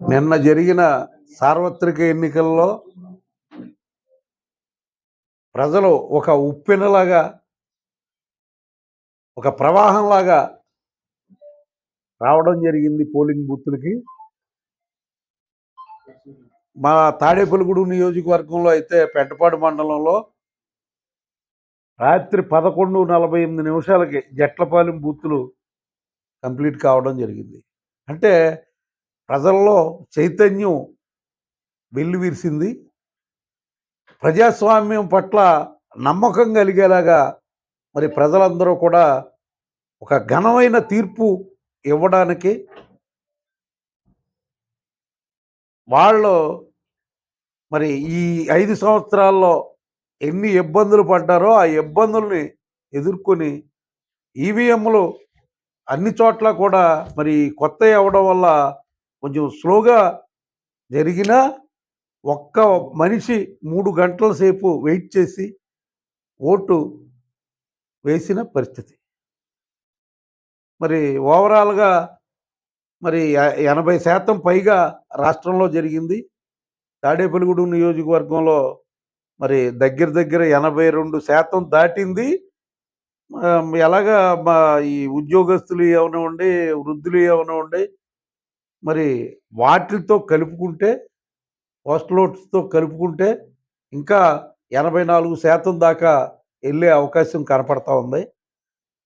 నిన్న జరిగిన సార్వత్రిక ఎన్నికల్లో ప్రజలు ఒక ఉప్పెనలాగా, ఒక ప్రవాహంలాగా రావడం జరిగింది పోలింగ్ బూత్లకి. మా తాడేపల్లిగూడెం నియోజకవర్గంలో అయితే పెంటపాడు మండలంలో రాత్రి 11:48 జట్లపాలెం బూతులు కంప్లీట్ కావడం జరిగింది. అంటే ప్రజల్లో చైతన్యం వెల్లివిరిసింది. ప్రజాస్వామ్యం పట్ల నమ్మకం కలిగేలాగా మరి ప్రజలందరూ కూడా ఒక ఘనమైన తీర్పు ఇవ్వడానికి వాళ్ళు మరి ఈ 5 సంవత్సరాల్లో ఎన్ని ఇబ్బందులు పడ్డారో ఆ ఇబ్బందుల్ని ఎదుర్కొని ఈవీఎంలు అన్ని చోట్ల కూడా మరి కొత్తవి అవ్వడం వల్ల కొంచెం స్లోగా జరిగినా ఒక్క మనిషి 3 గంటల సేపు వెయిట్ చేసి ఓటు వేసిన పరిస్థితి. మరి ఓవరాల్గా మరి 80% పైగా రాష్ట్రంలో జరిగింది. తాడేపల్లిగూడెం నియోజకవర్గంలో మరి దగ్గర 82% దాటింది. ఎలాగా మా ఈ ఉద్యోగస్తులు అవనివ్వండి, వృద్ధులు అవనివ్వండి, మరి వాటితో కలుపుకుంటే, పోస్టల్ ఓట్స్తో కలుపుకుంటే ఇంకా 84% దాకా వెళ్ళే అవకాశం కనపడతా ఉంది.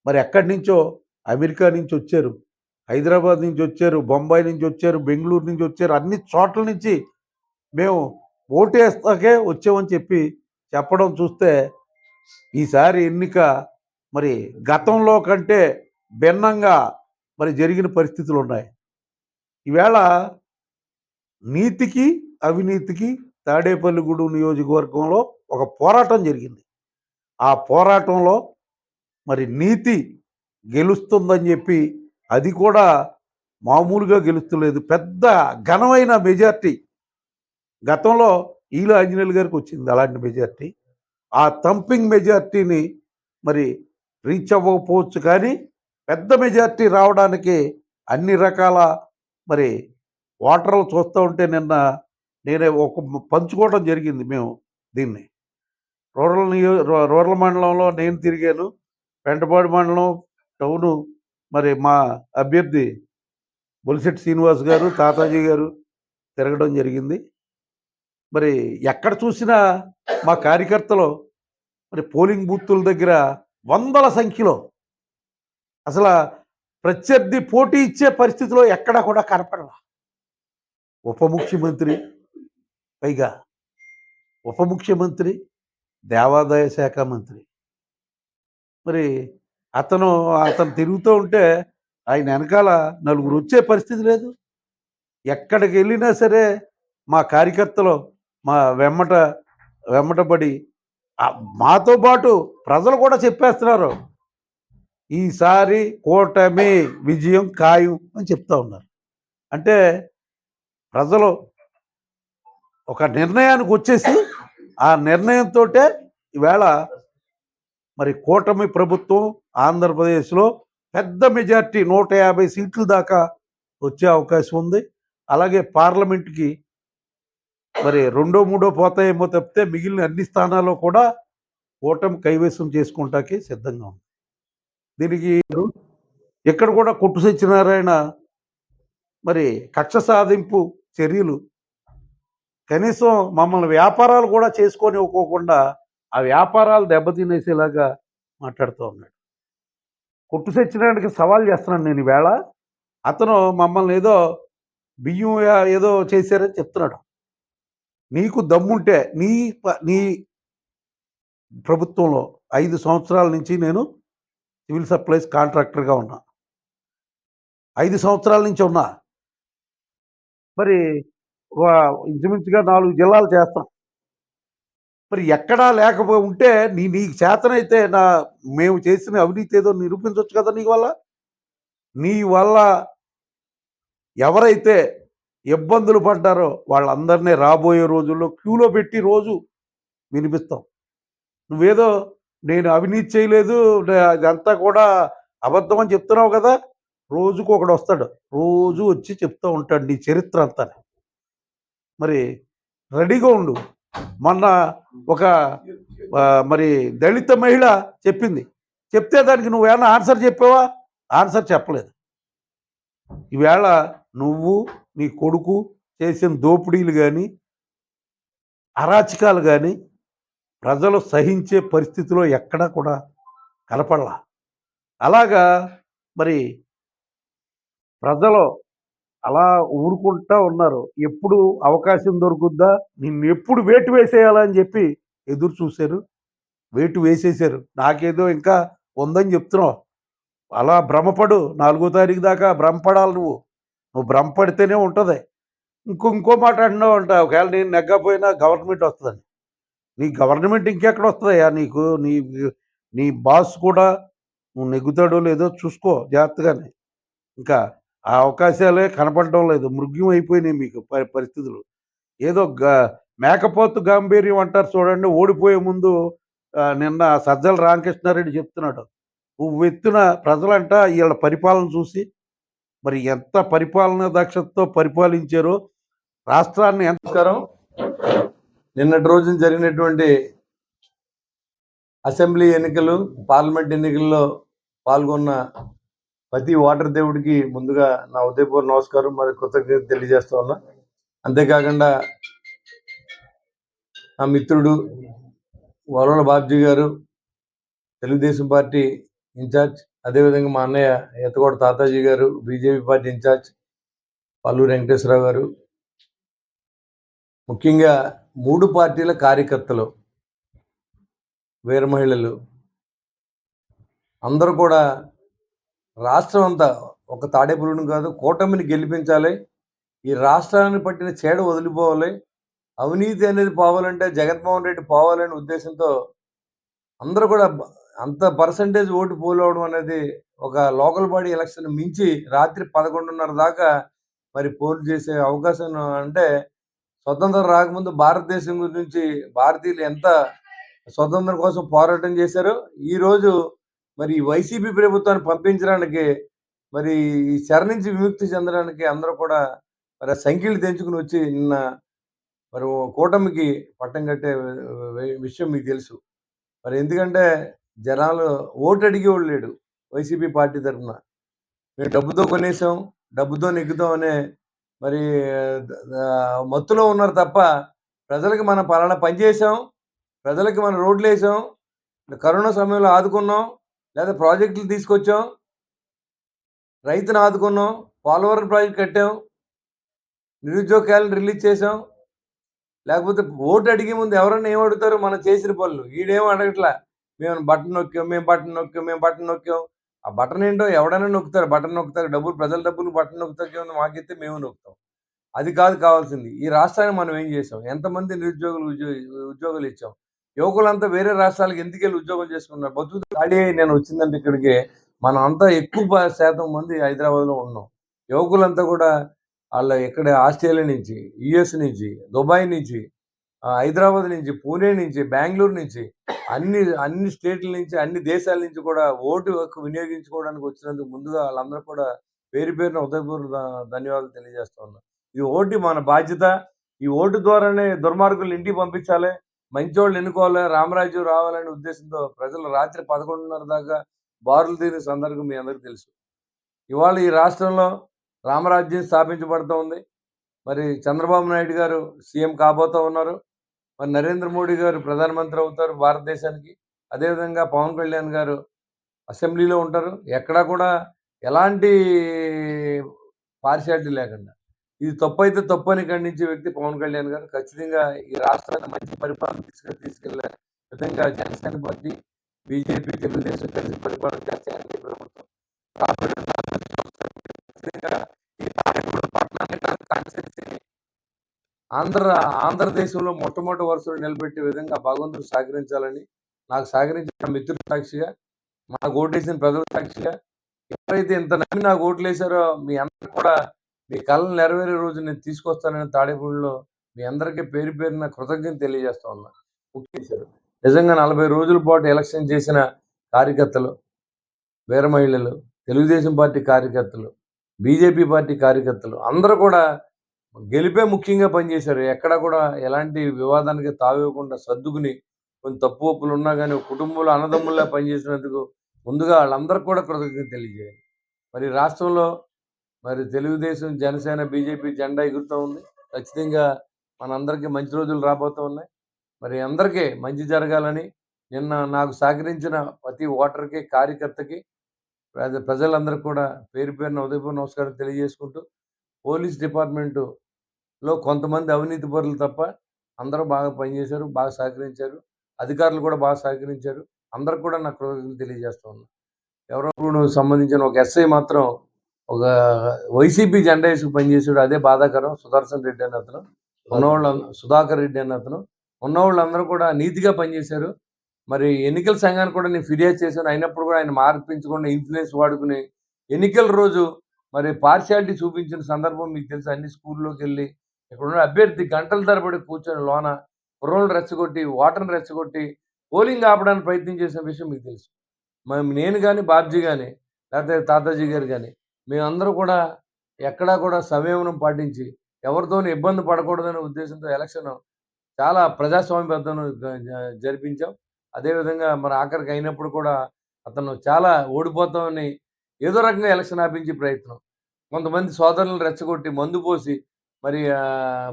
మరి ఎక్కడి నుంచో అమెరికా నుంచి వచ్చారు, హైదరాబాద్ నుంచి వచ్చారు, బొంబాయి నుంచి వచ్చారు, బెంగళూరు నుంచి వచ్చారు, అన్ని చోట్ల నుంచి మేము ఓటేస్తాకే వచ్చామని చెప్పడం చూస్తే ఈసారి ఎన్నిక మరి గతంలో కంటే భిన్నంగా మరి జరిగిన పరిస్థితులు ఉన్నాయి. ఈవేళ నీతికి అవినీతికి తాడేపల్లిగూడెం నియోజకవర్గంలో ఒక పోరాటం జరిగింది. ఆ పోరాటంలో మరి నీతి గెలుస్తుందని చెప్పి, అది కూడా మామూలుగా గెలుస్తలేదు, పెద్ద ఘనమైన మెజార్టీ గతంలో ఈల ఆంజనేయులు గారికి వచ్చింది అలాంటి మెజార్టీ. ఆ థంపింగ్ మెజార్టీని మరి రీచ్ అవ్వకపోవచ్చు, కానీ పెద్ద మెజార్టీ రావడానికి అన్ని రకాల మరి ఓటర్లు చూస్తూ ఉంటే నిన్న నేనే ఒక పంచుకోవడం జరిగింది. మేము దీన్ని రూరల్ మండలంలో నేను తిరిగాను, పెంటపాడు మండలం టౌను మరి మా అభ్యర్థి బొలిశెట్టి శ్రీనివాస్ గారు, తాతాజీ గారు తిరగడం జరిగింది. మరి ఎక్కడ చూసినా మా కార్యకర్తలు మరి పోలింగ్ బూతుల దగ్గర వందల సంఖ్యలో, అసలు ప్రత్యర్థి పోటీ ఇచ్చే పరిస్థితిలో ఎక్కడా కూడా కనపడాల. ఉప ముఖ్యమంత్రి, పైగా ఉప ముఖ్యమంత్రి, దేవాదాయ శాఖ మంత్రి, మరి అతను తిరుగుతూ ఉంటే ఆయన వెనకాల నలుగురు వచ్చే పరిస్థితి లేదు. ఎక్కడికి వెళ్ళినా సరే మా కార్యకర్తలు మా వెమ్మటబడి మాతో పాటు ప్రజలు కూడా చెప్పేస్తున్నారు, ఈసారి కూటమి విజయం ఖాయం అని చెప్తా ఉన్నారు. అంటే ప్రజలు ఒక నిర్ణయానికి వచ్చేసి ఆ నిర్ణయంతో ఈవేళ మరి కూటమి ప్రభుత్వం ఆంధ్రప్రదేశ్లో పెద్ద మెజార్టీ 150 సీట్ల దాకా వచ్చే అవకాశం ఉంది. అలాగే పార్లమెంట్కి మరి 2, 3 పోతాయేమో తప్పితే మిగిలిన అన్ని స్థానాల్లో కూడా కూటమి కైవసం చేసుకుంటాకి సిద్ధంగా ఉంది. దీనికి ఇక్కడ కూడా కొట్టు సత్యనారాయణ మరి కక్ష సాధింపు చర్యలు, కనీసం మమ్మల్ని వ్యాపారాలు కూడా చేసుకొని ఇవ్వకోకుండా ఆ వ్యాపారాలు దెబ్బతినేసేలాగా మాట్లాడుతూ ఉన్నాడు. కొట్టు సత్యనారాయణకి సవాల్ చేస్తున్నాను నేను ఈవేళ. అతను మమ్మల్ని ఏదో బియ్యం ఏదో చేశారని చెప్తున్నాడు. నీకు దమ్ముంటే నీ ప్రభుత్వంలో 5 సంవత్సరాల నుంచి నేను సివిల్ సప్లైస్ కాంట్రాక్టర్గా ఉన్నా, 5 సంవత్సరాల నుంచి ఉన్నా. మరి ఇంచుమించుగా 4 జిల్లాలు చేస్తాం. మరి ఎక్కడా లేకపోయి ఉంటే నీకు చేతనైతే మేము చేసిన అవినీతి ఏదో నిరూపించవచ్చు కదా. నీ వల్ల ఎవరైతే ఇబ్బందులు పడ్డారో వాళ్ళందరినీ రాబోయే రోజుల్లో క్యూలో పెట్టి రోజు వినిపిస్తాం. నువ్వేదో నేను అవినీతి చేయలేదు, అదంతా కూడా అబద్ధం అని చెప్తున్నావు కదా. రోజుకు ఒకడు వస్తాడు, రోజు వచ్చి చెప్తూ ఉంటాడు నీ చరిత్ర అంతా. మరి రెడీగా ఉండు. మొన్న ఒక మరి దళిత మహిళ చెప్పింది, చెప్తే దానికి నువ్వేమన్నా ఆన్సర్ చెప్పావా? ఆన్సర్ చెప్పలేదు. ఈవేళ నువ్వు నీ కొడుకు చేసిన దోపిడీలు కానీ అరాచకాలు కానీ ప్రజలు సహించే పరిస్థితిలో ఎక్కడా కూడా కనపడలా. అలాగా మరి ప్రజలు అలా ఊరుకుంటా ఉన్నారు. ఎప్పుడు అవకాశం దొరుకుద్దా, నిన్ను ఎప్పుడు వేటు వేసేయాలని చెప్పి ఎదురు చూశారు. వేటు వేసేశారు. నాకేదో ఇంకా ఉందని చెప్తున్నావు. అలా భ్రమపడు. 4వ తారీఖు దాకా భ్రమపడాలి నువ్వు. నువ్వు భ్రమపడితేనే ఉంటుంది. ఇంకో మాట అంటున్నావు అంట, ఒకవేళ నేను నెగ్గపోయినా గవర్నమెంట్ వస్తుందని. నీ గవర్నమెంట్ ఇంకెక్కడ వస్తుందయ్యా నీకు? నీ బాస్ కూడా నువ్వు నెగ్గుతాడో లేదో చూసుకో జాగ్రత్తగానే. ఇంకా ఆ అవకాశాలే కనపడడం లేదు. మృగ్యం అయిపోయినాయి మీకు పరిస్థితులు. ఏదో మేకపోతు గాంభీర్యం అంటారు చూడండి. ఓడిపోయే ముందు నిన్న సజ్జల రామకృష్ణారెడ్డి చెప్తున్నాడు, ఉవ్వెత్తున ప్రజలంట వీళ్ళ పరిపాలన చూసి మరి ఎంత పరిపాలనా దక్షతతో పరిపాలించారో రాష్ట్రాన్ని. నమస్కారం. నిన్నటి రోజున జరిగినటువంటి అసెంబ్లీ ఎన్నికలు, పార్లమెంట్ ఎన్నికల్లో పాల్గొన్న ప్రతి ఓటర్ దేవుడికి ముందుగా నా ఉదయపూర్వ నమస్కారం, మరి కృతజ్ఞత తెలియజేస్తా ఉన్నా. అంతేకాకుండా నా మిత్రుడు వరవల బాబ్జీ గారు, తెలుగుదేశం పార్టీ ఇన్ఛార్జ్, అదేవిధంగా మా అన్నయ్య ఎత్తకోట తాతాజీ గారు, BJP party in-charge Palluru Venkateswararao గారు, ముఖ్యంగా 3 పార్టీల కార్యకర్తలు, వీర మహిళలు అందరూ కూడా రాష్ట్రం అంతా ఒక తాడేపల్లిని కాదు, కూటమిని గెలిపించాలి, ఈ రాష్ట్రాన్ని పట్టిన చేడ వదిలిపోవాలి, అవినీతి అనేది పోవాలంటే జగన్మోహన్ రెడ్డి పోవాలనే ఉద్దేశంతో అందరూ కూడా అంత పర్సంటేజ్ ఓటు పోలవడం అనేది ఒక లోకల్ బాడీ ఎలక్షన్ మించి రాత్రి 11:30 దాకా మరి పోల్ చేసే అవకాశం. అంటే స్వతంత్రం రాకముందు భారతదేశం గురించి భారతీయులు ఎంత స్వతంత్రం కోసం పోరాటం చేశారో, ఈరోజు మరి వైసీపీ ప్రభుత్వాన్ని పంపించడానికి, మరి ఈ చెర నుంచి విముక్తి చెందడానికి అందరూ కూడా మరి సంఖ్యలు తెంచుకుని వచ్చి నిన్న మరి కూటమికి పట్టం కట్టే విషయం మీకు తెలుసు. మరి ఎందుకంటే జనాలు ఓటు అడిగేవాళ్ళు లేడు వైసీపీ పార్టీ తరఫున. మేము డబ్బుతో కొనేసాం, డబ్బుతో నెగ్గుతాం అనే మరి మత్తులో ఉన్నారు తప్ప, ప్రజలకు మనం పలానా పని చేసాం, ప్రజలకి మనం రోడ్లు వేసాం, కరోనా సమయంలో ఆదుకున్నాం, లేదా ప్రాజెక్టులు తీసుకొచ్చాం, రైతును ఆదుకున్నాం, పోలవరం ప్రాజెక్ట్ కట్టాం, నిరుద్యోగ క్యాలెండర్ రిలీజ్ చేసాం. లేకపోతే ఓటు అడిగే ముందు ఎవరన్నా ఏం అడుగుతారు? మనం చేసిన పనులు. ఈడేమో అడగట్లా, మేము బటన్ నొక్కాం, మేము బటన్ నొక్కాం. ఆ బటన్ ఏంటో ఎవడైనా నొక్కుతారు, బటన్ నొక్కుతారు. ప్రజల డబ్బులు బటన్ నొక్కుతారు, మాకైతే మేము నొక్కుతాం. అది కాదు కావాల్సింది. ఈ రాష్ట్రానికి మనం ఏం చేసాం? ఎంతమంది నిరుద్యోగులు ఉద్యోగాలు ఇచ్చాం? యువకులంతా వేరే రాష్ట్రాలకు ఎందుకెళ్ళి ఉద్యోగం చేసుకున్నారు? బతుకు ఖాళీ నేను వచ్చిందంటే ఇక్కడికి మనం అంతా ఎక్కువ శాతం మంది హైదరాబాద్లో ఉన్నాం. యువకులంతా కూడా వాళ్ళు ఇక్కడ ఆస్ట్రేలియా నుంచి, యుఎస్ నుంచి, దుబాయ్ నుంచి, హైదరాబాద్ నుంచి, పూణే నుంచి, బెంగళూరు నుంచి, అన్ని స్టేట్ల నుంచి, అన్ని దేశాల నుంచి కూడా ఓటు హక్కు వినియోగించుకోవడానికి వచ్చినందుకు ముందుగా వాళ్ళందరూ కూడా పేరున ఉదయపూర్వ ధన్యవాదాలు తెలియజేస్తా ఉన్నా. ఈ ఓటు మన బాధ్యత. ఈ ఓటు ద్వారానే దుర్మార్గులు ఇంటికి పంపించాలి, మంచోళ్ళు ఎన్నుకోవాలి, రామరాజ్యం రావాలనే ఉద్దేశంతో ప్రజలు రాత్రి 11:30 దాకా బారులు తీరిన సందర్భం మీ అందరికీ తెలుసు. ఇవాళ ఈ రాష్ట్రంలో రామరాజ్యం స్థాపించబడుతూ ఉంది. మరి చంద్రబాబు నాయుడు గారు సీఎం కాబోతూ ఉన్నారు. మరి నరేంద్ర మోడీ గారు ప్రధానమంత్రి అవుతారు భారతదేశానికి. అదేవిధంగా పవన్ కళ్యాణ్ గారు అసెంబ్లీలో ఉంటారు. ఎక్కడా కూడా ఎలాంటి పార్షియాలిటీ లేకుండా. ఇది తప్పైతే తప్పు అని ఖండించే వ్యక్తి పవన్ కళ్యాణ్ గారు. ఖచ్చితంగా ఈ రాష్ట్రాన్ని మంచి పరిపాలన తీసుకెళ్లే విధంగా జనసేన పార్టీ, బీజేపీ, తెలుగుదేశం కలిసి పరిపాలన చేస్తాయని ప్రభుత్వం ఆంధ్రదేశంలో మొట్టమొదటి వరుసలో నిలబెట్టే విధంగా భగవంతుడు సహకరించాలని, నాకు సహకరించిన మిత్రుల సాక్షిగా, నాకు ఓటేసిన ప్రజల సాక్షిగా, ఎవరైతే ఇంత నమ్మి నాకు ఓట్లు వేశారో మీ అందరూ కూడా మీ కళలు నెరవేరే రోజు నేను తీసుకొస్తానని తాడేపల్లిలో మీ అందరికీ పేరున కృతజ్ఞత తెలియజేస్తా ఉన్నా. నిజంగా 40 రోజుల పాటు ఎలక్షన్ చేసిన కార్యకర్తలు, వీర మహిళలు, తెలుగుదేశం పార్టీ కార్యకర్తలు, బీజేపీ పార్టీ కార్యకర్తలు అందరూ కూడా గెలిపే ముఖ్యంగా పనిచేశారు. ఎక్కడా కూడా ఎలాంటి వివాదానికి తావివ్వకుండా సర్దుకుని కొన్ని తప్పు ఒప్పులు ఉన్నా గాని కుటుంబంలో అన్నదమ్ముల్లా పనిచేసినందుకు ముందుగా ఆళ్ళందరికి కూడా కృతజ్ఞతలు తెలియజేయాలి. మరి రాష్ట్రంలో మరి తెలుగుదేశం, జనసేన, బీజేపీ జెండా ఎగురుతా ఉంది. ఖచ్చితంగా మనందరికీ మంచి రోజులు రాబోతూ ఉన్నాయి. మరి అందరికీ మంచి జరగాలని నిన్న నాకు సహకరించిన ప్రతి ఓటర్‌కి, కార్యకర్తకి, ప్రజలందరికీ కూడా పేరు పేరున ఉదయపూర్వక నమస్కారం తెలియజేసుకుంటూ పోలీస్ డిపార్ట్‌మెంటులో కొంతమంది అవినీతి పరులు తప్ప అందరూ బాగా పనిచేశారు. బాగా సహకరించారు. అధికారులు కూడా బాగా సహకరించారు. అందరికి కూడా నా కృతజ్ఞతలు తెలియజేస్తా ఉన్నాను. ఎవరో సంబంధించిన ఒక ఎస్ఐ మాత్రం ఒక వైసీపీ జెండా ఏసుకు పనిచేసాడు. అదే బాధాకరం. సుదర్శన్ రెడ్డి అనే అతను. సుధాకర్ రెడ్డి అనే అతను. ఉన్నోళ్ళందరూ కూడా నీతిగా పనిచేశారు. మరి ఎన్నికల సంఘానికి కూడా నేను ఫిర్యాదు చేశాను. అయినప్పుడు కూడా ఆయన మార్పించకుండా ఇన్‌ఫ్లుయెన్స్ వాడుకుని ఎన్నికల రోజు మరి పార్షియాలిటీ చూపించిన సందర్భం మీకు తెలుసు. అన్ని స్కూల్లోకెళ్ళి ఇక్కడున్న అభ్యర్థి గంటల తరబడి కూర్చొని లోన కుర్రోళ్ళని రెచ్చగొట్టి, ఓటర్‌ని రెచ్చగొట్టి పోలింగ్ ఆపడానికి ప్రయత్నం చేసిన విషయం మీకు తెలుసు. నేను గాని, బాబ్జీ గాని, లేకపోతే తాతాజీ గారు గాని, మేమందరూ కూడా ఎక్కడా కూడా సంయమనం పాటించి, ఎవరితోని ఇబ్బంది పడకూడదనే ఉద్దేశంతో ఎలక్షన్ చాలా ప్రజాస్వామ్యబద్ధంగా జరిపించాం. అదేవిధంగా మరి ఆఖరికి అయినప్పుడు కూడా అతను చాలా ఓడిపోతామని ఏదో రకంగా ఎలక్షన్ ఆపించే ప్రయత్నం. కొంతమంది సోదరులను రెచ్చగొట్టి, మందు పోసి మరి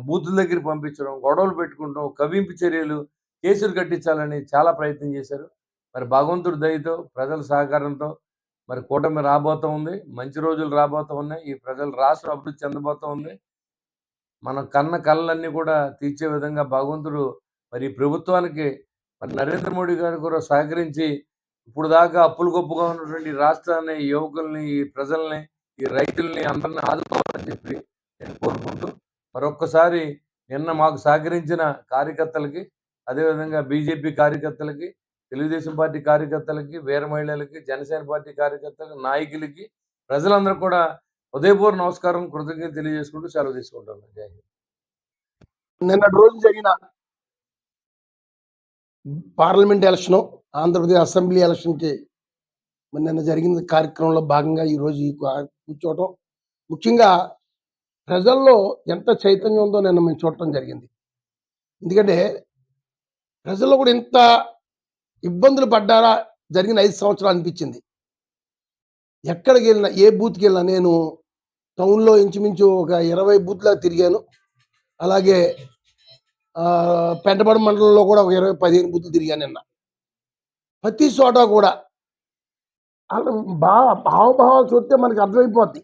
బూతుల దగ్గరికి పంపించడం, గొడవలు పెట్టుకుంటం, కవ్వింపు చర్యలు, కేసులు కట్టించాలని చాలా ప్రయత్నం చేశారు. మరి భగవంతుడి దయతో, ప్రజల సహకారంతో మరి కూటమి రాబోతా ఉంది. మంచి రోజులు రాబోతా ఉన్నాయి. ఈ రాష్ట్రం అభివృద్ధి చెందబోతా ఉంది. మనం కన్న కలలన్నీ కూడా తీర్చే విధంగా భగవంతుడు మరి ఈ ప్రభుత్వానికి మరి నరేంద్ర మోడీ గారు కూడా సహకరించి ఇప్పుడు దాకా అప్పులు గొప్పగా ఉన్నటువంటి ఈ రాష్ట్రాన్ని, ఈ యువకుల్ని, ఈ ప్రజల్ని, ఈ రైతుల్ని అందరిని ఆదుకోవాలని చెప్పి నేను కోరుకుంటూ మరొక్కసారి నిన్న మాకు సహకరించిన కార్యకర్తలకి, అదేవిధంగా బీజేపీ కార్యకర్తలకి, తెలుగుదేశం పార్టీ కార్యకర్తలకి, వీర మహిళలకి, జనసేన పార్టీ కార్యకర్తలకి, నాయకులకి, ప్రజలందరూ కూడా ఉదయపూర్వ నమస్కారం, కృతజ్ఞతలు తెలియజేసుకుంటూ సెలవు తీసుకుంటాను. జై హింద్. నిన్నటి రోజు జరిగిన పార్లమెంట్ ఎలక్షన్, ఆంధ్రప్రదేశ్ అసెంబ్లీ ఎలక్షన్‌కి నిన్న జరిగిన కార్యక్రమంలో భాగంగా ఈరోజు కూర్చోవటం, ముఖ్యంగా ప్రజల్లో ఎంత చైతన్యం ఉందో నిన్న మేము చూడటం జరిగింది. ఎందుకంటే ప్రజల్లో కూడా ఇంత ఇబ్బందులు పడ్డారా జరిగిన 5 సంవత్సరాలు అనిపించింది. ఎక్కడికి వెళ్ళినా, ఏ బూత్‌కి వెళ్ళినా, నేను టౌన్‌లో ఇంచుమించు ఒక 20 బూత్‌లా తిరిగాను. అలాగే పెంటపాడు మండలంలో కూడా ఒక 15 బూత్లు తిరిగాను నిన్న. ప్రతి చోట కూడా హావభావాలు చూస్తే మనకి అర్థమైపోద్ది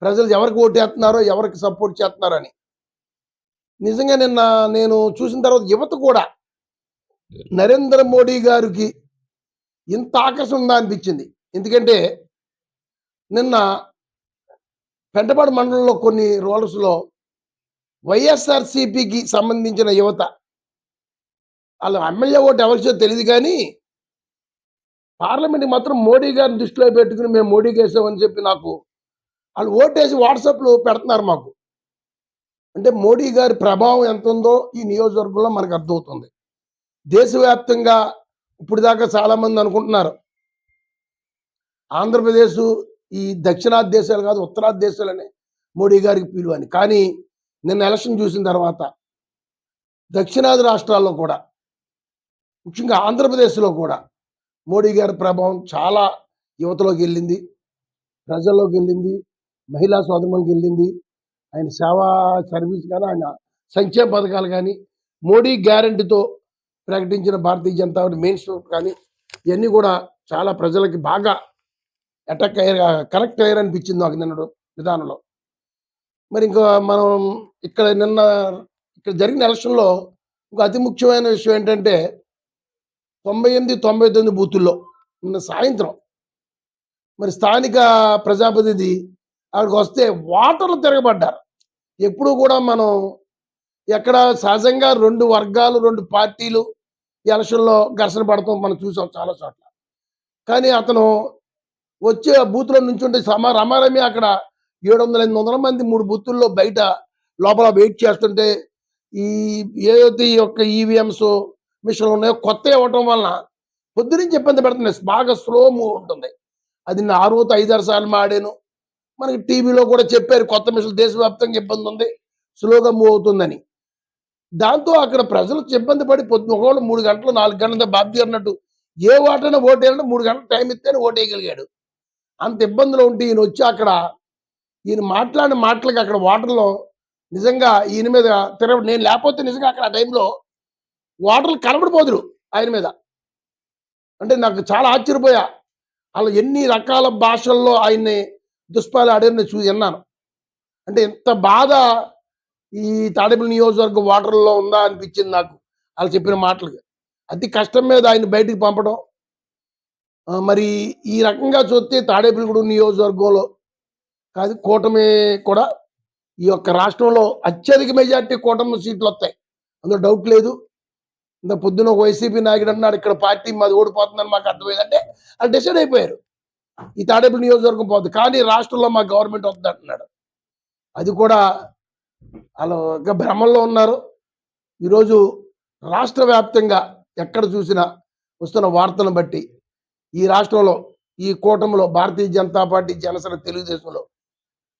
ప్రజలు ఎవరికి ఓటేస్తున్నారో, ఎవరికి సపోర్ట్ చేస్తున్నారో అని. నిజంగా నిన్న నేను చూసిన తర్వాత యువత కూడా నరేంద్ర మోడీ గారికి ఇంత ఆకర్షణ ఉందా అనిపించింది. ఎందుకంటే నిన్న పెంటపాడు మండలంలో కొన్ని రోల్స్‌లో వైఎస్ఆర్‌సీపీకి సంబంధించిన యువత, వాళ్ళ ఎమ్మెల్యే ఓటు ఎవరికో తెలియదు కానీ పార్లమెంట్‌కి మాత్రం మోడీ గారిని దృష్టిలో పెట్టుకుని మేము మోడీకి వేసామని చెప్పి నాకు వాళ్ళు ఓటేసి వాట్సాప్‌లో పెడుతున్నారు మాకు. అంటే మోడీ గారి ప్రభావం ఎంత ఉందో ఈ నియోజకవర్గంలో మనకు అర్థమవుతుంది. దేశవ్యాప్తంగా ఇప్పుడు దాకా చాలామంది అనుకుంటున్నారు ఆంధ్రప్రదేశ్ ఈ దక్షిణాది దేశాలు కాదు, ఉత్తరాది దేశాలనే మోడీ గారికి పిలువ అని. కానీ నిన్న ఎలక్షన్ చూసిన తర్వాత దక్షిణాది రాష్ట్రాల్లో కూడా, ముఖ్యంగా ఆంధ్రప్రదేశ్లో కూడా మోడీ గారి ప్రభావం చాలా యువతలోకి వెళ్ళింది, ప్రజల్లోకి వెళ్ళింది, మహిళా సోదరులకు వెళ్ళింది. ఆయన సేవా సర్వీస్ కానీ, ఆయన సంక్షేమ పథకాలు కానీ, మోడీ గ్యారంటీతో ప్రకటించిన Bharatiya Janata party main stream కానీ, ఇవన్నీ కూడా చాలా ప్రజలకి బాగా కనెక్ట్ అయ్యారనిపించింది నాకు నిన్న విధానంలో. మరి ఇంకా మనం ఇక్కడ జరిగిన ఎలక్షన్లో ఇంకో అతి ముఖ్యమైన విషయం ఏంటంటే 98, 99 బూతుల్లో నిన్న సాయంత్రం మరి స్థానిక ప్రజాప్రతినిధి అక్కడికి వస్తే ఓటర్లు తిరగబడ్డారు. ఎప్పుడు కూడా మనం ఎక్కడ సహజంగా 2 వర్గాలు, 2 పార్టీలు ఈ ఎలక్షన్లో ఘర్షణ పడతాం మనం చూసాం చాలా చోట్ల. కానీ అతను వచ్చి ఆ బూత్లో నుంచుంటే రమారమి అక్కడ 700-800 మంది 3 బూతుల్లో బయట లోపల వెయిట్ చేస్తుంటే ఈ ఏదైతే ఈ యొక్క ఈవీఎంస్ మిషన్లు ఉన్నాయో కొత్త ఇవ్వటం వలన పొద్దునుంచి ఇబ్బంది పెడుతున్నాయి. బాగా స్లో మూవ్ ఉంటుంది. అది నా 5-6 సార్లు మాడాను. మనకి టీవీలో కూడా చెప్పారు కొత్త మిషన్లు దేశవ్యాప్తంగా ఇబ్బంది ఉంది, స్లోగా మూవ్ అవుతుందని. దాంతో అక్కడ ప్రజలు ఇబ్బంది పడి పొద్దున ఒకవేళ 3 గంటలు, 4 గంటల బాబ్జీ అన్నట్టు ఏ ఓటైనా ఓటేయాలంటే 3 గంటలు టైం ఇస్తేనే ఓటేయగలిగాడు. అంత ఇబ్బందిలో ఉంటే ఈయనొచ్చి అక్కడ ఈయన మాట్లాడిన మాటలకి అక్కడ ఓటర్లు నిజంగా ఈయన మీద నేను లేకపోతే నిజంగా అక్కడ ఆ టైంలో ఓటర్లు కనబడిపోదురు ఆయన మీద. అంటే నాకు చాలా ఆశ్చర్యపోయా. ఆళ్ళు ఎన్ని రకాల భాషల్లో ఆయన్ని దుష్పాలాడారో నేను విన్నాను. అంటే ఇంత బాధ ఈ తాడేపల్లి నియోజకవర్గం ఓటర్లలో ఉందా అనిపించింది నాకు. ఆళ్ళు చెప్పిన మాటలకి. అతి కష్టం మీద ఆయన్ని బయటికి పంపడం. మరి ఈ రకంగా చూస్తే తాడేపల్లిగూడెం నియోజకవర్గంలో కాదు కూటమి కూడా ఈ యొక్క రాష్ట్రంలో అత్యధిక మెజార్టీ కూటమి సీట్లొస్తాయి. అందులో డౌట్ లేదు. ఇంత పొద్దున ఒక వైసీపీ నాయకుడు అన్నాడు ఇక్కడ పార్టీ మాది ఓడిపోతుందని మాకు అర్థమైందంటే వాళ్ళు డిసైడ్ అయిపోయారు. ఈ తాడేపల్లి నియోజకవర్గం పోతుంది. కానీ రాష్ట్రంలో మా గవర్నమెంట్ వస్తుంది అంటున్నాడు. అది కూడా వాళ్ళు ఇంకా భ్రమంలో ఉన్నారు. ఈరోజు రాష్ట్ర వ్యాప్తంగా ఎక్కడ చూసినా వస్తున్న వార్తలను బట్టి ఈ రాష్ట్రంలో ఈ కూటమిలో భారతీయ జనతా పార్టీ, జనసేన, తెలుగుదేశంలో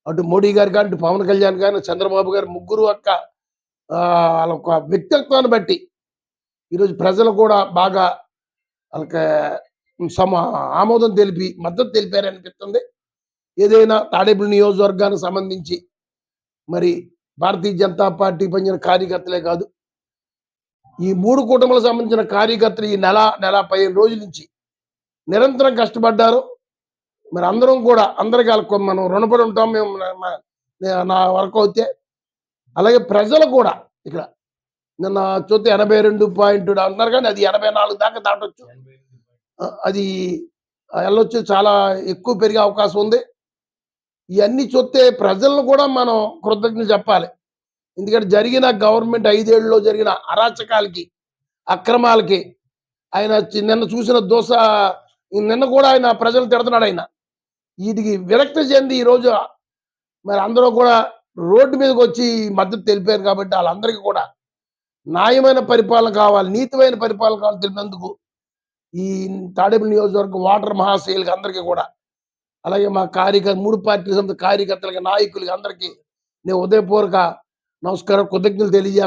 అటు మోడీ గారు కానీ, ఇటు పవన్ కళ్యాణ్ కానీ, చంద్రబాబు గారు ముగ్గురు వాళ్ళ ఒక వ్యక్తిత్వాన్ని బట్టి ఈరోజు ప్రజలు కూడా బాగా వాళ్ళకి ఆమోదం తెలిపి మద్దతు తెలిపారనిపిస్తుంది. ఏదైనా తాడేపల్లి నియోజకవర్గానికి సంబంధించి మరి భారతీయ జనతా పార్టీ పనిచేసిన కార్యకర్తలే కాదు, ఈ 3 కూటములకు సంబంధించిన కార్యకర్తలు ఈ నెల 15 రోజుల నుంచి నిరంతరం కష్టపడ్డారు. మరి అందరం కూడా అందరికీ మనం రుణపడి ఉంటాం మేము నా వరకు అయితే. అలాగే ప్రజలు కూడా ఇక్కడ నిన్న చూస్తే 82 అంటున్నారు కానీ అది 84 దాకా దాటొచ్చు. అది వెళ్ళొచ్చు, చాలా ఎక్కువ పెరిగే అవకాశం ఉంది. ఇవన్నీ చూస్తే ప్రజలను కూడా మనం కృతజ్ఞతలు చెప్పాలి. ఎందుకంటే జరిగిన గవర్నమెంట్ 5 ఏళ్లలో జరిగిన అరాచకాలకి, అక్రమాలకి ఆయన నిన్న చూసిన నిన్న కూడా ఆయన ప్రజలు తిడుతున్నాడు ఆయన. వీటికి విరక్తి చెంది ఈరోజు మరి అందరూ కూడా రోడ్డు మీదకి వచ్చి మద్దతు తెలిపారు. కాబట్టి వాళ్ళందరికీ కూడా న్యాయమైన పరిపాలన కావాలి, నీతిమైన పరిపాలన కావాలి తెలిపినందుకు ఈ తాడేపల్లి నియోజకవర్గం ఓటర్ మహాశయులకి అందరికీ కూడా, అలాగే మా 3 పార్టీల సంబంధించిన కార్యకర్తలకి, నాయకులకి అందరికీ నేను ఉదయపూర్వక నమస్కారం, కృతజ్ఞతలు తెలియజేస్తాను.